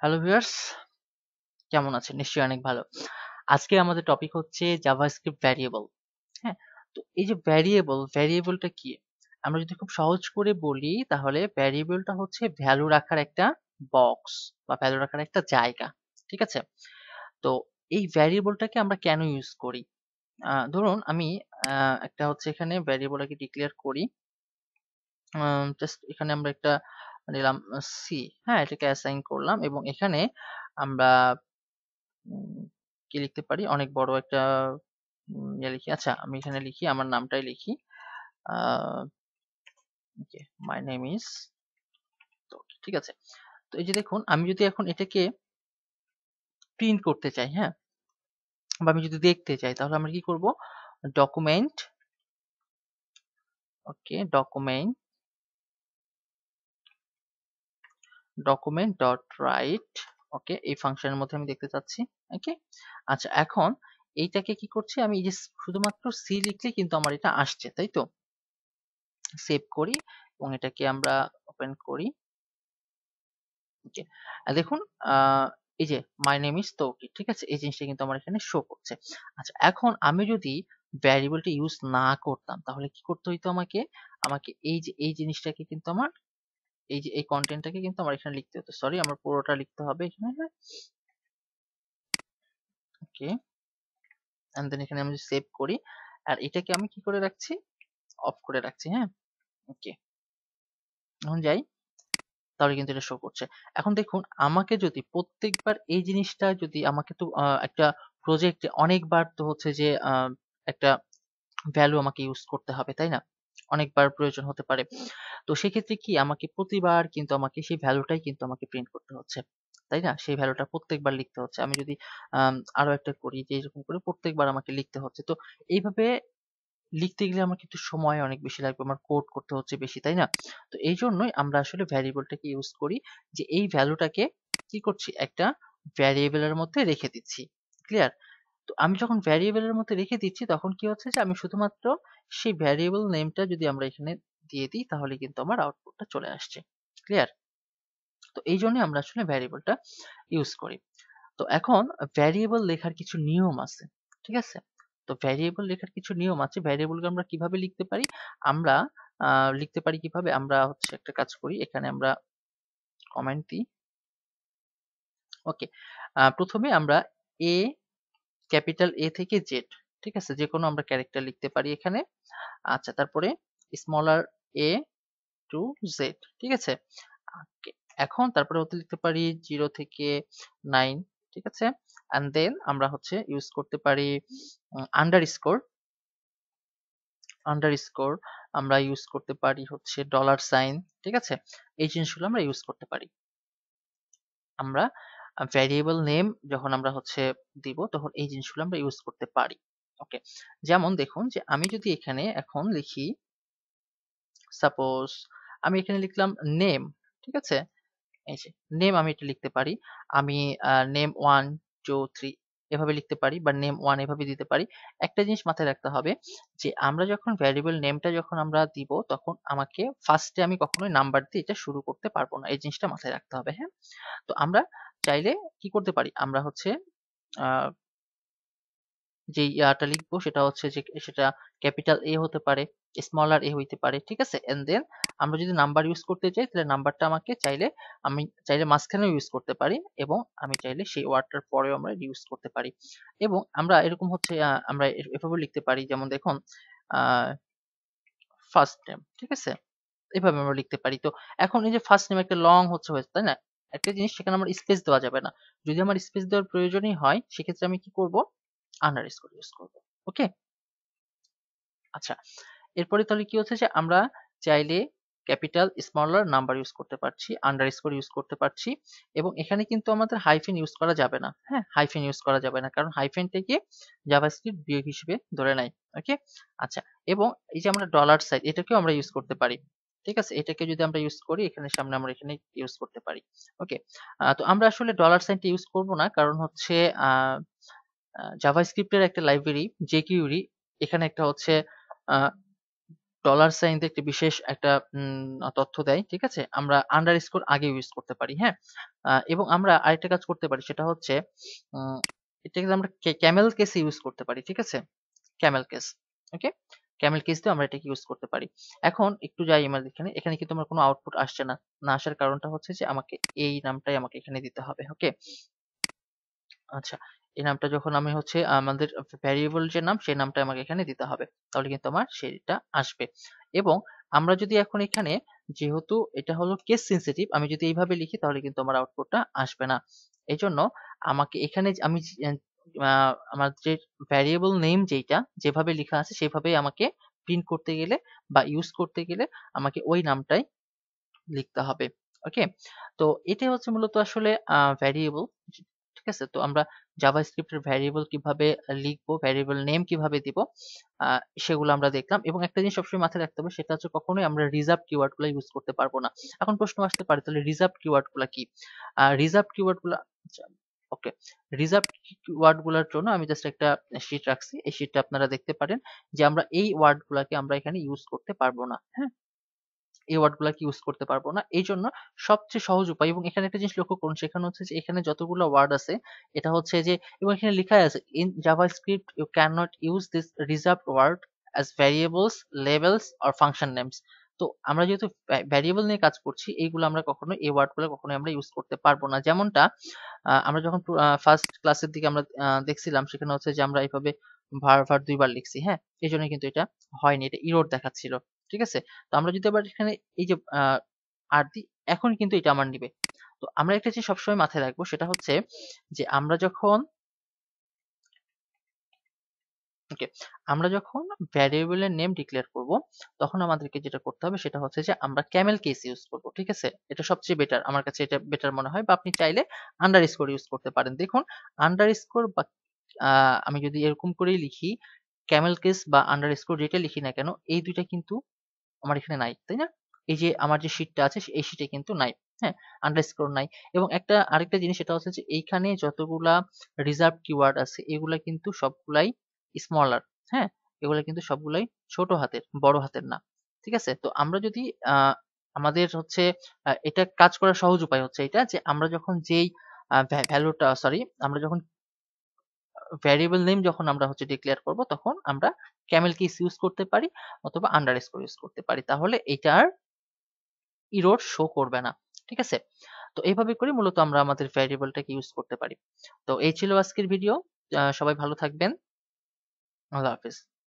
Hello viewers, কেমন আছেন? নিশ্চয়ই অনেক ভালো। আজকে আমাদের টপিক হচ্ছে জাভাস্ক্রিপ্ট ভ্যারিয়েবল। হ্যাঁ? তো এই যে ভ্যারিয়েবলটা কি? আমরা যদি খুব সহজ করে বলি তাহলে ভ্যারিয়েবলটা হচ্ছে ভ্যালু রাখার একটা বক্স বা ভ্যালু রাখার একটা জায়গা। ঠিক আছে? তো এই ভ্যারিয়েবলটাকে আমরা কেন ইউজ করি? ধরুন আমি একটা হচ্ছে এখানে ভ্যারিয়েবলটাকে ডিক্লেয়ার করি। জাস্ট এখানে আমরা একটা নিলাম সি, হ্যাঁ? এটাকে অ্যাসাইন করলাম এবং এখানে আমরা উম কি লিখতে পারি? অনেক বড় একটা ইয়ে লিখি। আচ্ছা, আমি এখানে লিখি আমার নামটাই লিখি। আ ওকে, মাই নেম ইস তৌকির। ঠিক আছে? তো এই যে দেখুন আমি যদি এখন এটাকে প্রিন্ট করতে চাই, হ্যাঁ? বা আমি যদি দেখতে চাই তাহলে আমরা কি করব? ডকুমেন্ট ওকে, ডকুমেন্ট ডট রাইট ওকে, এই ফাংশনের মধ্যে আমি দেখতে চাচ্ছি। ওকে? আচ্ছা, এখন এইটাকে কি করছি আমি এই যে শুধুমাত্র সি লিখলেই কিন্তু আমার এটা আসছে, তাই তো? সেভ করি এবং এটাকে আমরা ওপেন করি। ওকে, দেখুন এই যে মাই নেম ইজ তৌকির, ঠিক আছে? এই জিনিসটা কিন্তু আমার এখানে শো করছে। আচ্ছা, এখন আমি যদি ভ্যারিয়েবলটা ইউজ না করতাম তাহলে কি করতে হইতো আমাকে? আমাকে এই যে এই জিনিসটাকে কিন্তু আমার এই যে এই কনটেন্টটাকে কিন্তু আমার এখানে লিখতে হতো। সরি, আমার পুরোটা লিখতে হবে এখানে, হ্যাঁ? ওকে, এন্ড দেন এখানে আমি সেভ করি। আর এটাকে আমি কি করে রাখছি? অফ করে রাখছি, হ্যাঁ? ওকে, এখন যাই। তাহলে কিন্তু এটা শো করছে। এখন দেখুন আমাকে যদি প্রত্যেকবার এই জিনিসটা যদি আমাকে তো একটা প্রজেক্টে অনেকবার তো হচ্ছে যে একটা ভ্যালু আমাকে ইউজ করতে হবে, তাই না? অনেকবার প্রয়োজন হতে পারে। তো সেক্ষেত্রে কি আমাকে প্রতিবার কিন্তু আমাকে সেই ভ্যালুটাই কিন্তু আমাকে প্রিন্ট করতে হচ্ছে। তাই না? সেই ভ্যালুটা প্রত্যেকবার লিখতে হচ্ছে। আমি যদি আরো একটা করি যে এরকম করে প্রত্যেকবার আমাকে লিখতে হচ্ছে। তো এইভাবে লিখতে গেলে আমার কিন্তু সময় অনেক বেশি লাগবে। আমার কোড করতে হচ্ছে বেশি, তাই না? তো এইজন্যই আমরা আসলে ভ্যারিয়েবলটাকে ইউজ করি যে এই ভ্যালুটাকে কি করছি? একটা ভ্যারিয়েবলের মধ্যে রেখে দিচ্ছি। ক্লিয়ার? তো আমি যখন ভ্যারিয়েবলের মধ্যে রেখে দিচ্ছি তখন কি হচ্ছে যে আমি শুধুমাত্র সেই ভ্যারিয়েবল নেমটা যদি আমরা এখানে দিয়ে দিই তাহলে কিন্তু আমার আউটপুটটা চলে আসছে। ক্লিয়ার? তো এইজন্যই আমরা আসলে ভ্যারিয়েবলটা ইউজ করি। তো এখন ভ্যারিয়েবল লেখার কিছু নিয়ম আছে। ঠিক আছে? তো ভ্যারিয়েবল লেখার কিছু নিয়ম আছে। ভ্যারিয়েবলকে আমরা কিভাবে লিখতে পারি? আমরা লিখতে পারি কিভাবে? আমরা হচ্ছে একটা কাজ করি। এখানে আমরা কমেন্ট দিই। ওকে। ১ম এ আমরা A, ক্যাপিটাল A থেকে Z, ঠিক আছে? যেকোনো আমরা ক্যারেক্টার লিখতে পারি এখানে। আচ্ছা, তারপরে স্মলার a to z, ঠিক আছে? ওকে। এখন তারপরে হতে লিখতে পারি 0 থেকে 9, ঠিক আছে? অ্যান্ড দেন আমরা হচ্ছে ইউজ করতে পারি আন্ডারস্কোর, আন্ডারস্কোর আমরা ইউজ করতে পারি হচ্ছে ডলার সাইন, ঠিক আছে? এই জিনিসগুলো আমরা ইউজ করতে পারি। আমরা ভ্যারিয়েবল নেম যখন আমরা হচ্ছে দিব তখন এই জিনিসগুলো আমরা ইউজ করতে পারি। ওকে। যেমন দেখুন যে আমি যদি এখানে এখন লিখি সাপোজ আমি এখানে লিখলাম নেম, ঠিক আছে? এই যে নেম আমি এটা লিখতে পারি। আমি নেম 1, 2, 3 এভাবে লিখতে পারি বা নেম 1 এভাবে দিতে পারি। একটা জিনিস মাথায় রাখতে হবে যে আমরা যখন ভ্যারিয়েবল নেমটা যখন আমরা দিব তখন আমাকে ফার্স্ট এ আমি কখনোই নাম্বার দিয়ে এটা শুরু করতে পারবো না। এই জিনিসটা মাথায় রাখতে হবে, হ্যাঁ? তো আমরা চাইলে কি করতে পারি? আমরা হচ্ছে আ যেই ইয়াটা লিখবো সেটা হচ্ছে যে সেটা ক্যাপিটাল A হতে পারে, স্মলার a হইতে পারে। ঠিক আছে? অ্যান্ড দেন আমরা যদি নাম্বার ইউজ করতে চাই তাহলে নাম্বারটা আমাকে চাইলে আমি চাইলে মাঝখানেও ইউজ করতে পারি এবং আমি চাইলে সেই ওয়ার্ডটার পরেও আমরা ইউজ করতে পারি। এবং আমরা এরকম হচ্ছে আমরা এভাবেও লিখতে পারি যেমন দেখুন আ ফার্স্ট নেম, ঠিক আছে? এভাবে আমরা লিখতে পারি। তো এখন এই যে ফার্স্ট নেম একটা লং হয়েছে, তাই না? একটা জিনিস সেখানে আমার স্পেস দেওয়া যাবে না। যদি আমার স্পেস দেওয়ার প্রয়োজনই হয় সেক্ষেত্রে আমি কি করব? আন্ডারস্কোর ইউজ করব। ওকে? আচ্ছা। এরপরে তাহলে কি হচ্ছে যে আমরা চাইলে ক্যাপিটাল, স্মলার নাম্বার ইউজ করতে পারছি, আন্ডারস্কোর ইউজ করতে পারছি এবং এখানে কিন্তু আমাদের হাইফেন ইউজ করা যাবে না। হ্যাঁ? হাইফেন ইউজ করা যাবে না। কারণ হাইফেনটাকে জাভাস্ক্রিপ্ট বিয়োগ হিসেবে ধরে নেয়। ওকে? আচ্ছা, এবং এই যে আমরা ডলার সাইন এটাকেও আমরা ইউজ করতে পারি। ঠিক আছে? এটাকে যদি আমরা ইউজ করি এখানে সামনে আমরা এখানে ইউজ করতে পারি। ওকে? তো আমরা আসলে ডলার সাইনটা ইউজ করব না। কারণ হচ্ছে আ আ জাভাস্ক্রিপ্টের একটা লাইব্রেরি jQuery, এখানে একটা হচ্ছে আ ডলার সাইন দিয়ে একটি বিশেষ একটা তথ্য দেয়, ঠিক আছে? আমরা আন্ডারস্কোর আগে ইউজ করতে পারি, হ্যাঁ? এবং আমরা আরেকটা কাজ করতে পারি, সেটা হচ্ছে উম এটাকে আমরা ক্যামেল কেস ইউজ করতে পারি, ঠিক আছে? ক্যামেল কেস, ওকে? ক্যামেল কেস দিয়ে আমরা এটাকে ইউজ করতে পারি। এখন একটু যাই আমার এখানে, এখানে কিন্তু আমার কোনো আউটপুট আসছে না। না আসার কারণটা হচ্ছে যে আমাকে এই নামটাই আমাকে এখানে দিতে হবে, ওকে? আচ্ছা, এই নামটা যখন আমি হচ্ছে আমাদের ভ্যারিয়েবল যে নাম সেই নামটা আমাকে এখানে দিতে হবে। তাহলে কিন্তু আমার সেইটা আসবে। এবং আমরা যদি এখন এখানে, যেহেতু এটা হলো কেস সেনসিটিভ, আমি যদি এইভাবে লিখি তাহলে কিন্তু আমার আউটপুটটা আসবে না। এইজন্য আমাকে এখানে আমি আমার যে ভ্যারিয়েবল নেম যেইটা যেভাবে লেখা আছে সেভাবেই আমাকে প্রিন্ট করতে গেলে বা ইউজ করতে গেলে আমাকে ওই নামটাই লিখতে হবে। ওকে? তো এটাই হচ্ছে মূলত আসলে ভ্যারিয়েবল। ঠিক আছে? তো আমরা জাভাস্ক্রিপ্ট এর ভ্যারিয়েবল কিভাবে লিখবো, ভ্যারিয়েবল নেম কিভাবে দিব, আ সেগুলো আমরা দেখলাম। এবং একটা জিনিস সবসময় মাথায় রাখতে হবে, সেটা হচ্ছে কখনোই আমরা রিজার্ভ কিওয়ার্ড গুলা ইউজ করতে পারবো না। এখন প্রশ্ন আসতে পারে, তাহলে রিজার্ভ কিওয়ার্ড গুলা কি? রিজার্ভ কিওয়ার্ড গুলা, আচ্ছা, ওকে। রিজার্ভ কিওয়ার্ড গুলার জন্য আমি জাস্ট একটা শিট রাখছি। এই শিটটা আপনারা দেখতে পারেন যে আমরা এই ওয়ার্ড গুলাকে আমরা এখানে ইউজ করতে পারবো না। হ্যাঁ? এই ওয়ার্ড গুলাকে ইউজ করতে পারবো না। এইজন্য সবচেয়ে সহজ উপায়, এবং এখানে একটা জিনিস লক্ষ্য করুন, সেখানে হচ্ছে যে এখানে যতগুলো ওয়ার্ড আছে এটা হচ্ছে যে, এবং এখানে লেখাই আছে in JavaScript you cannot use this reserved word as variables, labels or function names. তো আমরা যেহেতু ভ্যারিয়েবল নিয়ে কাজ করছি, এইগুলো আমরা কখনো এই ওয়ার্ড গুলো কখনোই আমরা ইউজ করতে পারবো না। যেমনটা আমরা যখন ফার্স্ট ক্লাসের দিকে আমরা দেখছিলাম, সেখানে হচ্ছে যে আমরা এইভাবে var দুইবার লিখছি, হ্যাঁ? এইজন্য কিন্তু এটা হয়নি, এটা ইরর দেখাচ্ছিল। ঠিক আছে? তো আমরা যদি আবার এখানে এই যে আর দিই, এখন কিন্তু এটা আমার নিবে। তো আমরা একটা জিনিস সবসময় মাথায় রাখবো, সেটা হচ্ছে যে আমরা যখন, ওকে, আমরা যখন ভ্যারিয়েবলের নেম ডিক্লেয়ার করব, তখন আমাদেরকে যেটা করতে হবে সেটা হচ্ছে যে আমরা ক্যামেল কেস ইউজ করব। ঠিক আছে? এটা সবচেয়ে বেটার, আমার কাছে এটা বেটার মনে হয়। বা আপনি চাইলে আন্ডারস্কোর ইউজ করতে পারেন। দেখুন, আন্ডারস্কোর বা আমি যদি এরকম করেই লিখি, ক্যামেল কেস বা আন্ডারস্কোর যেটা লিখি না কেন, এই দুইটা কিন্তু আমার এখানে নাই, তাই না? এই যে আমার যে শীটটা আছে এই শীটে কিন্তু নাই। হ্যাঁ? আন্ডারস্কোর নাই। এবং আরেকটা জিনিস, সেটা হচ্ছে যে এইখানে যতগুলা রিজার্ভ কিওয়ার্ড আছে এগুলা কিন্তু সবগুলাই স্মলার। হ্যাঁ? এগুলা কিন্তু সবগুলাই ছোট হাতের, বড় হাতের না। ঠিক আছে? তো আমরা যদি আমাদের হচ্ছে এটা কাজ করার সহজ উপায় হচ্ছে এটা, যে আমরা যখন যেই ভ্যালুটা, সরি, আমরা যখন ভ্যারিয়েবল নেম যখন আমরা হচ্ছে ডিক্লেয়ার করব, তখন আমরা ক্যামেল কিস ইউজ করতে পারি অথবা আন্ডারস্কোর ইউজ করতে পারি। তাহলে এটার ইরর শো করবে না। ঠিক আছে? তো এইভাবে করে মূলত আমরা আমাদের ভ্যারিয়েবলটাকে ইউজ করতে পারি। তো এই ছিল আজকের ভিডিও। সবাই ভালো থাকবেন। আল্লাহ হাফেজ।